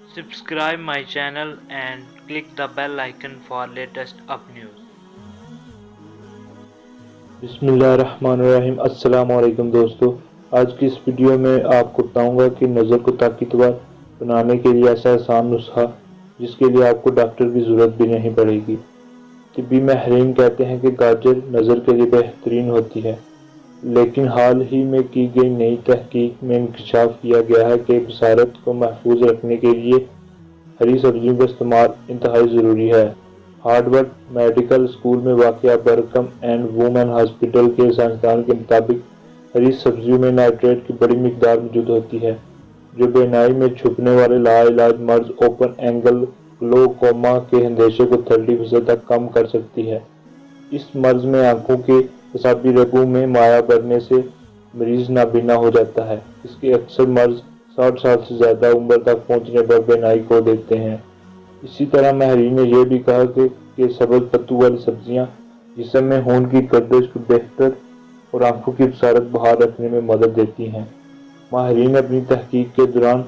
Subscribe my channel and click the bell icon for latest up news. بسم اللہ الرحمن الرحیم۔ السلام علیکم دوستو، آج کی اس ویڈیو میں آپ کو بتاؤں گا کہ نظر کو طاقتور بنانے کے لیے ایسا آسان نسخہ جس کے لیے آپ کو ڈاکٹر کی ضرورت بھی نہیں پڑے گی۔ طبی ماہرین کہتے ہیں کہ گاجر نظر کے لیے بہترین ہوتی ہے، لیکن حال ہی میں کی گئی نئی تحقیق میں انکشاف کیا گیا ہے کہ بصارت کو محفوظ رکھنے کے لیے ہری سبزیوں کا استعمال انتہائی ضروری ہے۔ ہارورڈ میڈیکل اسکول میں واقع برکم اینڈ وومن ہاسپٹل کے سائنسدان کے مطابق ہری سبزیوں میں نائٹریٹ کی بڑی مقدار موجود ہوتی ہے، جو بینائی میں چھپنے والے لاعلاج مرض اوپن اینگل گلوکوما کے اندیشے کو 30% تک کم کر سکتی ہے۔ اس مرض میں آنکھوں کے اعصابی رگوں میں مائع بڑھنے سے مریض نابینا ہو جاتا ہے۔ اس کے اکثر مرض 60 سال سے زیادہ عمر تک پہنچنے پر بینائی کھو دیتے ہیں۔ اسی طرح ماہرین نے یہ بھی کہا کہ سبز پتوں والی سبزیاں جسم میں خون کی گردش کو بہتر اور آنکھوں کی بصارت بحال رکھنے میں مدد دیتی ہیں۔ ماہرین نے اپنی تحقیق کے دوران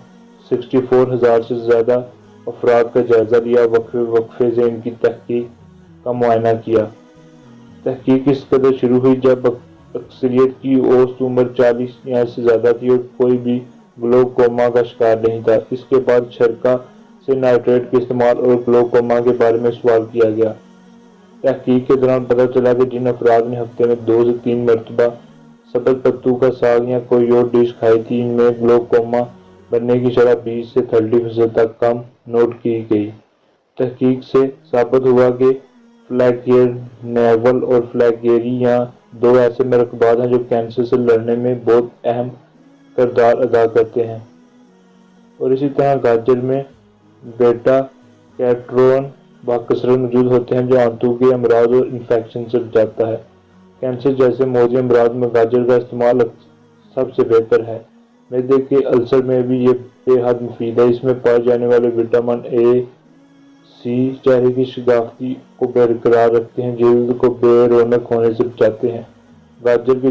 64,000 سے زیادہ افراد کا جائزہ لیا، وقفے وقفے سے ان کی تحقیق کا معائنہ کیا۔ تحقیق اس قدر شروع ہوئی جب اکثریت کی اوسط عمر 40 یا سے زیادہ تھی اور کوئی بھی گلوکوما کا شکار نہیں تھا۔ اس کے بعد شرکاء سے نائٹریٹ کے استعمال اور گلوکوما کے بارے میں سوال کیا گیا۔ تحقیق کے دوران پتہ چلا کہ جن افراد نے ہفتے میں 2 سے 3 مرتبہ سبز پتوں کا ساگ یا کوئی اور ڈش کھائی تھی، ان میں گلوکوما بننے کی شرح 20 سے 30% تک کم نوٹ کی گئی۔ تحقیق سے ثابت ہوا کہ فلیگیرنیول اور فلیگیریا دو ایسے مرکبات ہیں جو کینسر سے لڑنے میں بہت اہم کردار ادا کرتے ہیں، اور اسی طرح گاجر میں بیٹا کیروٹین بکثرت موجود ہوتے ہیں جو آنتوں کے امراض اور انفیکشن سے بچاتا ہے۔ کینسر جیسے موذی امراض میں گاجر کا استعمال سب سے بہتر ہے۔ معدے کے السر میں بھی یہ بے حد مفید ہے۔ اس میں پائے جانے والے وٹامن اے، سی چہرے کی شگافتی کو برقرار رکھتے ہیں، جلد کو بے رونق ہونے سے بچاتے ہیں۔ گاجر کے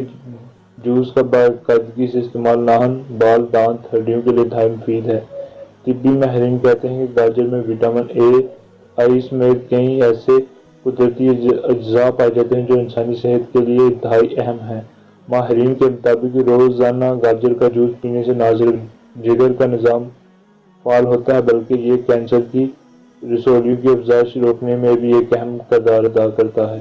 جوس کا باقاعدگی سے استعمال ناخن، بال، دانت، ہڈیوں کے لیے انتہائی مفید ہے۔ طبی ماہرین کہتے ہیں کہ گاجر میں وٹامن اے، آئی سمیت کئی ایسے قدرتی اجزاء پائے جاتے ہیں جو انسانی صحت کے لیے انتہائی اہم ہیں۔ ماہرین کے مطابق روزانہ گاجر کا جوس پینے سے نہ صرف جگر کا نظام فعال ہوتا ہے بلکہ یہ کینسر کی رسولیوں کی افزائش روکنے میں بھی ایک اہم کردار ادا کرتا ہے۔